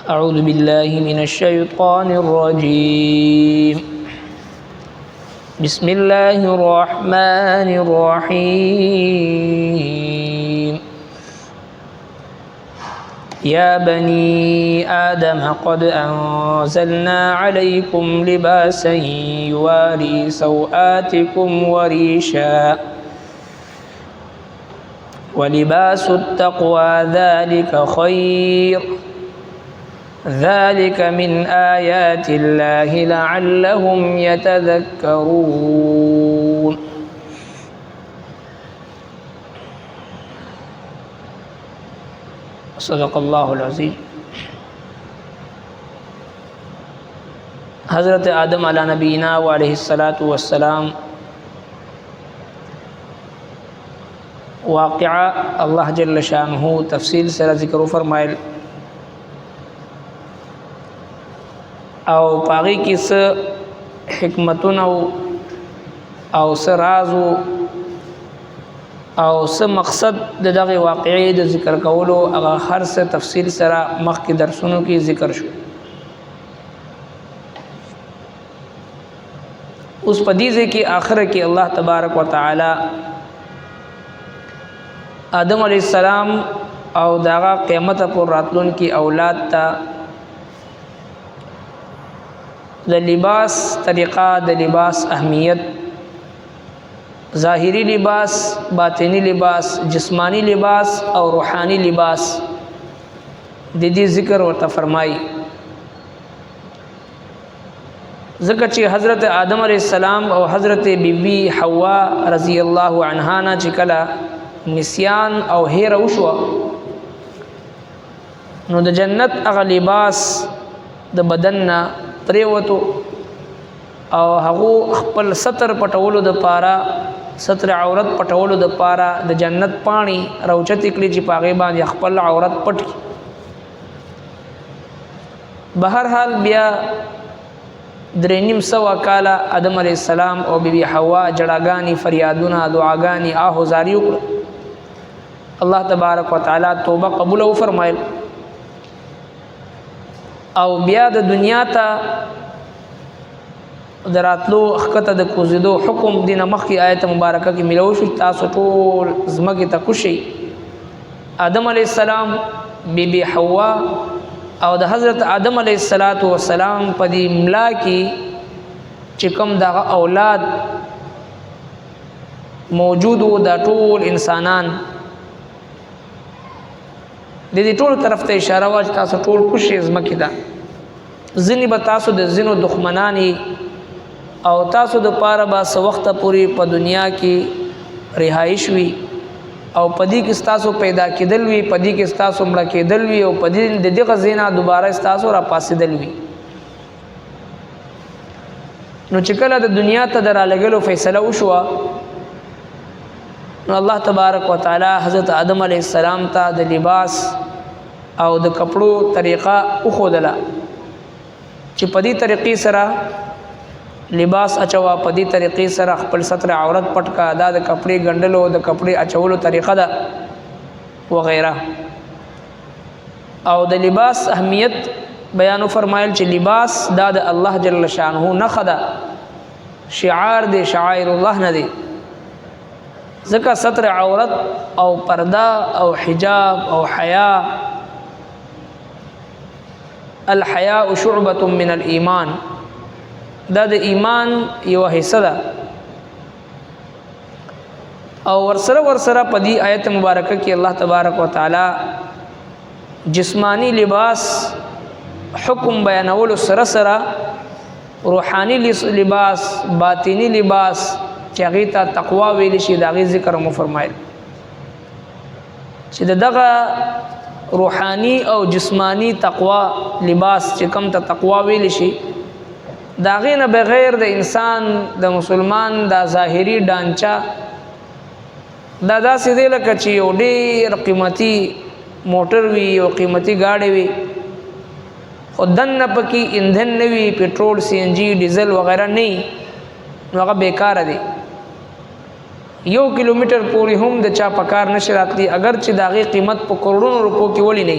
أعوذ بالله من الشيطان الرجيم بسم الله الرحمن الرحيم يا بني آدم قد أنزلنا عليكم لباسا يواري سوآتكم وريشا ولباس التقوى ذلك خير ذلك من آيات الله لعلهم يتذكرون صدق الله العظيم. حضرت آدم علی نبینا و علیہ الصلاۃ والسلام واقعہ اللہ جل شانہ تفصیل سے ذکر فرمائل او پاغی کی س حکمتون او س راز او س مقصد دغه واقعي د ذکر کولو هغه هر څه تفصیل سره مخکې درسونو کې ذکر شو. اوس په دې ځای کې آخر کې الله تبارک وتعالى آدم علیہ السلام او داغه قیامت پر راتلون کی اولاد ته د لباس طریقہ د لباس اهمیت ظاهری لباس باطنی لباس جسمانی لباس او روحانی لباس د دې ذکر ورته فرمایي. ذکر چې حضرت آدم علیہ السلام او حضرت بیبی حوا رضی الله عنها نه چې کله نسیان او هیر وشو نو د جنت هغه لباس د بدن نه پریوتو او هغه خپل ستر پټولو د پاره ستر عورت پټولو د پاره د جنت پانی روچت کلی چې پاغه باندې خپل عورت پټ. بهر حال بیا درنیم سوا کاله آدم علیہ السلام او بیبی حوا جړاګانی فریادونه دعاګانی آهوزاری وکړه. الله تبارک وتعالى توبه قبول او فرمایل او بیا د دنیا ته دراتلو خکته د کوزیدو حکم دینه مخکې آیت مبارکه کې ملو شو تاسو ټول زمکه ته کوشي. آدم علیہ السلام بیبی حوا او د حضرت آدم علیہ السلام په دې ملا کې چې کوم دغه اولاد موجود وو د ټول انسانان د دې ټول طرف ته اشاره واج تاسو ټول کوشي زمکه ده ځنی به تاسو د زینو دښمنانی او تاسو د پاره با سو وخت پوری په دنیا کې رهایش وی او پدی کې تاسو پیدا کېدل وی پدی کې تاسو مړه کېدل وی او پدی د دغه زینا دوباره تاسو را پاسېدل وی. نو چې کله د دنیا ته درالګلو فیصله وشو نو الله تبارک وتعالى حضرت آدم علیہ السلام ته د لباس او د کپړو طریقه وښودله چې په دې طریقې سره لباس اچوا په دې طریقې سره خپل ستر عورت پټ کا دا د کپړې ګندلو د کپړې اچولو طریقه ده وغیرہ. او د لباس اهمیت بیان فرمایل چې لباس دا د الله جل شانه نه خدا شعار دی شعائر الله نه دی ځکه ستر عورت او پرده او حجاب او حیا الحیاء شعبة من الایمان دا د ایمان یو حصہ ده. او ورسره په دې آیت مبارکه کې الله تبارک وتعالى جسمانی لباس حکم بیانول سره روحانی لباس باطنی لباس چې هغه ته تقوا ویل شي دا غي ذکر مو فرمایل چې دغه روحانی او جسمانی تقوا لباس چې کوم ته تقوا ویل شي دا غینه بغیر د انسان د مسلمان دا ظاهری ډانچا دا داسې دی لکه چې یو ډېر قیمتي موټر وي او قیمتي گاډي وي خو دنه پکې ایندھن نه وي پټرول سی ان جی ډیزل وغیرہ نه نو هغه بیکاره دی. 1 کیلومتر پوری هم د چا پکار نشي راتلی اگر چې داغه قیمت په کروڑونو روپو کې ولی نه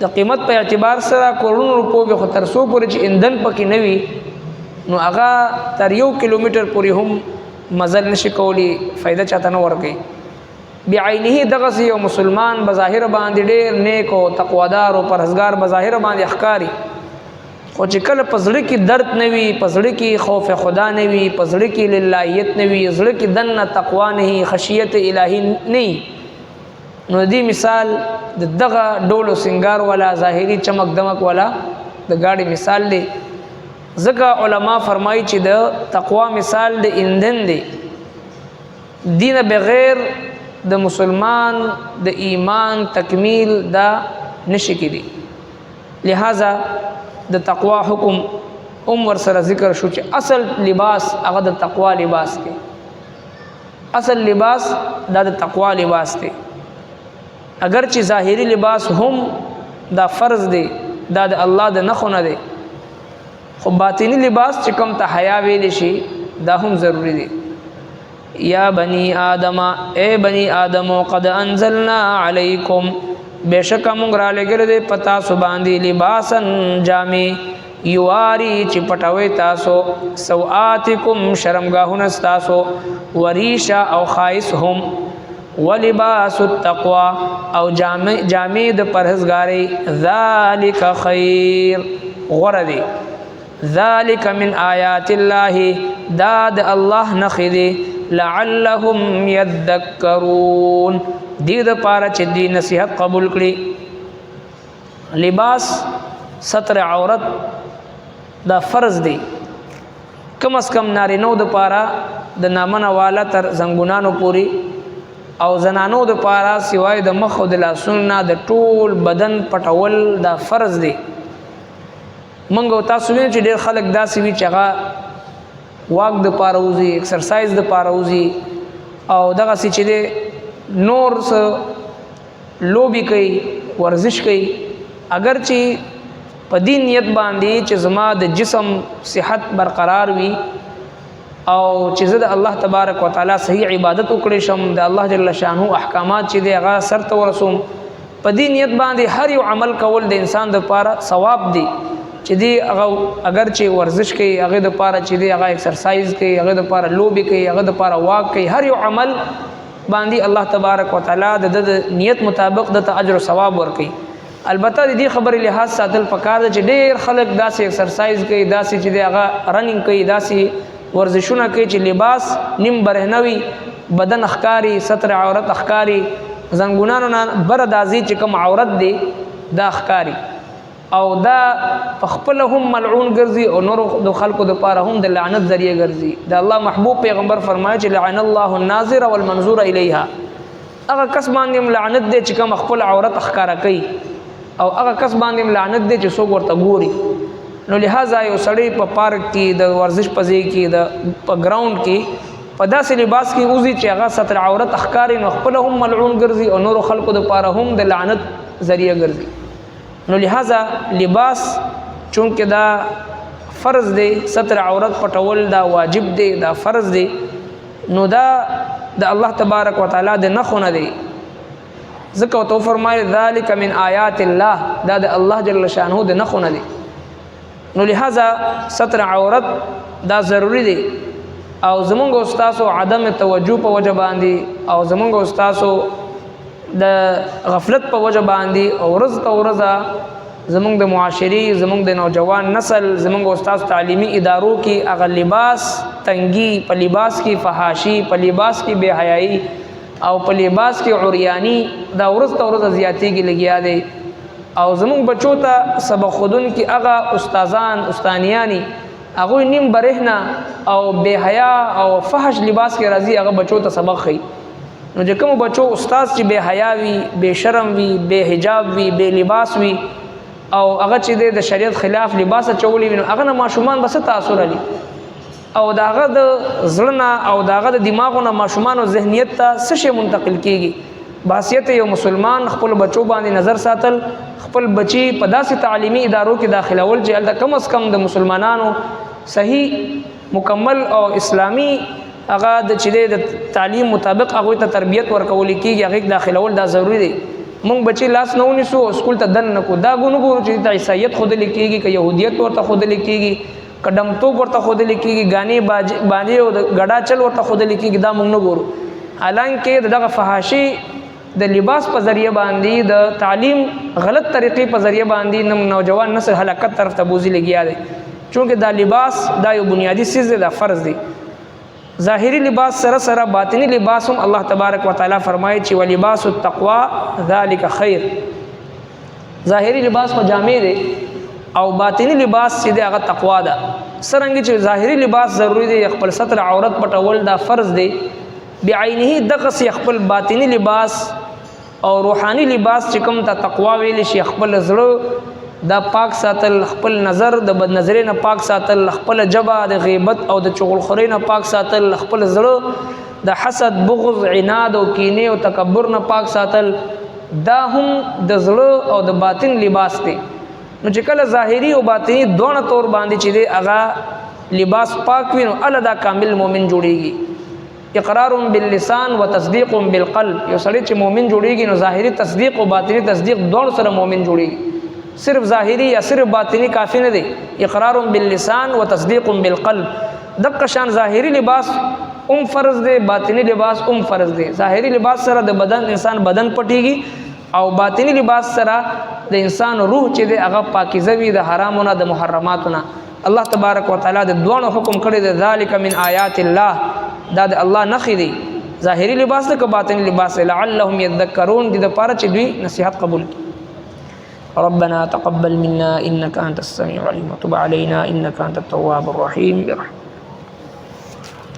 د قیمت په اعتبار سره کروڑونو روپو به خو تر څو پورې چې ایندن پکې نه وي نو هغه تر 1 کیلومتر پورې هم مزل نشي کولی فائدہ چاته نه ورکي بعینه دغه یو مسلمان بظاهر باندې ډېر نیک او تقوادار او پرهیزګار بظاهر باندې احکاری خو چې کله پزړه کې درد نه وي پزړه کې خوف خدا نه وي پزړه کې للهیت نه وي زړه کې دنه تقوا نه خشیت الهی نه نو دی مثال د دغه ډولو سنگار والا ظاهری چمک دمک والا د گاڑی مثال دی ځکه علما فرمایي چې د تقوا مثال د ایندن دی دین بغیر د مسلمان د ایمان تکمیل دا نشي کېدی لہذا د تقوا حکم ور سره ذکر شو چې اصل لباس هغه د تقوا لباس دی اصل لباس دا د تقوا لباس دی اگر چې ظاهری لباس هم دا فرض دی دا د الله د نخونه دی خو باطینی لباس چې کوم ته حیا ویل شي دا هم ضروری دی یا بنی آدم اے بنی آدم قد انزلنا علیکم بیشک مونږ را لګل دي پتا سو باندې لباسن جامې یواری چې پټوي تاسو سوآتکم شرمګاهونه تاسو وریشا او خایس هم ولباس التقوا او جامې د پرهیزګاری ذالک خیر غردی ذالک من آیات الله داد الله نخدی لعلهم یذکرون دې د پاره چې دې نصیحت قبول کړي لباس ستر عورت دا فرض دی کم از کم نارینو د پاره د نامنه والا تر زنګونانو پوری او زنانو د پاره سوای د مخ او د لاسونو د ټول بدن پټول دا فرض دی منګو تاسو وینئ چې ډېر خلک داسې وي چې هغه واک د پاره وزي ایکسرسایز د پاره وزي او دغه چې نور لوبي کوي ورزش کوي اگر چې په دې نیت باندې چې زما د جسم صحت برقرار وي او چې زه د الله تبارک وتعالى صحیح عبادت وکړې شم د الله جل شانه احکامات چې دی هغه سر ته ورسوم په دې نیت باندې هر یو عمل کول د انسان د پاره ثواب دی چې دی هغه اگر چې ورزش کوي هغه د پاره چې دی هغه ایکسرسایز کوي هغه د پاره لوبي کوي هغه د پاره واک کوي هر یو عمل باندې الله تبارک وتعالى د نیت مطابق د اجر او ثواب ورکړي البته د دې خبرې لحاظ ساتل پکار ده چې ډېر خلک داسې ایکسرسایز کوي داسې چې دی هغه رننګ کوي داسې ورزشونه کوي چې لباس نیم برهنوي بدن اخکاری ستر عورت اخکاری زنګونانو نه بر دازي چې کوم عورت دی دا اخکاری او دا خپل هم ملعون ګرځي او نور د خلکو د پاره هم د لعنت ذریعہ ګرځي د الله محبوب پیغمبر فرمایي چې لعن الله الناظر والمنظور الیها هغه کس باندې لعنت دی چې کوم خپل عورت اخکارا کوي او هغه کس باندې لعنت دی چې څوک ورته ګوري نو لہذا یو سړی په پارک کې د ورزش پځې کې د په ګراوند کې په داسې لباس کې اوزي چې هغه ستر عورت اخکاری نو خپل هم ملعون ګرځي او نور خلکو د پاره هم د لعنت ذریعہ ګرځي نو لہذا لباس چونکه دا فرض دی ستر عورت پټول دا واجب دی دا فرض دی نو دا د الله تبارک وتعالى د نخونه دی ذکر تو فرمایي ذالک من آیات الله دا د الله جل شانه د نخونه دی نو لہذا ستر عورت دا ضروری دی او زمونږ استادو عدم توجه په وجه باندې او زمونږ استادو د غفلت په وجه باندې او ورځ ته ورځ زمونږ د معاشري زمونږ د نوجوان نسل زمونږ استاد تعلیمي ادارو کې هغه لباس تنګي په لباس کې فحاشي په لباس کې بے حیايي او په لباس کې عریانی دا ورځ ته ورځ زیاتېږي لګیا دی او زمونږ بچو ته سبق خودون کې هغه استادان استانیانی هغه نیم برهنه او بے حیا او فحش لباس کې راځي هغه بچو ته سبق خي نو چې کوم بچو استاد چې بے حیا وي بے شرم وي بے حجاب وي بے لباس وي او هغه چې د شریعت خلاف لباس چولي وي نو هغه نه ماشومان بس تاثیر لري او داغه د زړه او داغه د دماغونو ماشومان او ذهنیت ته څه شی منتقل کیږي باسیت یو مسلمان خپل بچو باندې نظر ساتل خپل بچي په داسې تعلیمي ادارو کې داخلول چې الته کم از کم د مسلمانانو صحیح مکمل او اسلامی هغه د چې د تعلیم مطابق هغه ته تربیت ورکول کیږي هغه داخلول دا ضروری دی مونږ بچی لاس نه ونیسو سکول ته دن نکو دا ګونو ګورو چې د عیسایت خود لیکيږي که يهودیت ورته خود لیکيږي قدم تو ورته خود لیکيږي غاني باندې او غډا چل ورته خود لیکيږي دا مونږ نه ګورو حالانکه دغه فحاشي د لباس په ذریعہ باندې د تعلیم غلط طریقې په ذریعہ باندې نوجوان نسل هلاکت طرف ته بوزي لګیا دي چونکه دا لباس دا یو بنیادی چیز دی دا فرض دی ظاهری لباس سره سره باطنی لباس هم الله تبارک وتعالى فرمایي چې ولباس التقوى ذلك خیر ظاهری لباس خو جامع دی او باطنی لباس چې دی هغه تقوا ده سرنګ چې ظاهری لباس ضروری دی خپل ستر عورت پټول دا فرض دی بعینه دغه خپل باطنی لباس او روحانی لباس چې کوم ته تقوا ویل شي خپل زړه دا پاک ساتل خپل نظر د بد نظرۍ نه پاک ساتل خپل جبا د غیبت او د چغلخورۍ نه پاک ساتل خپل زړه د حسد بغض عناد او کینې او تکبر نه پاک ساتل دا هم د زړه او د باطن لباس دی نو چې کله ظاهری او باطنی دوه تور باندې چې دی هغه لباس پاک وي نو الله دا کامل مؤمن جوړیږي اقرار باللسان وتصديق بالقلب یو سړی چې مؤمن جوړیږي نو ظاهری تصدیق او باطنی تصدیق دوه سره مؤمن جوړیږي صرف ظاهری یا صرف باطنی کافی نه دی اقرار باللسان وتصديق بالقلب دغه شان ظاهری لباس فرض دی باطنی لباس فرض دی ظاهری لباس سره د بدن انسان بدن پټیږي او باطنی لباس سره د انسان روح چې دی هغه پاکیزه وي د حرامونو د محرماتونو الله تبارک وتعالى د دوه حکم کړی دی ذالک من آیات الله دا د الله نخې دی ظاهری لباس ته باطنی لباس لعلهم يذكرون د لپاره چې دوی نصيحت قبول کړي ربنا تقبل منا إنك أنت السميع العليم وتب علينا إنك أنت التواب الرحيم برحمتك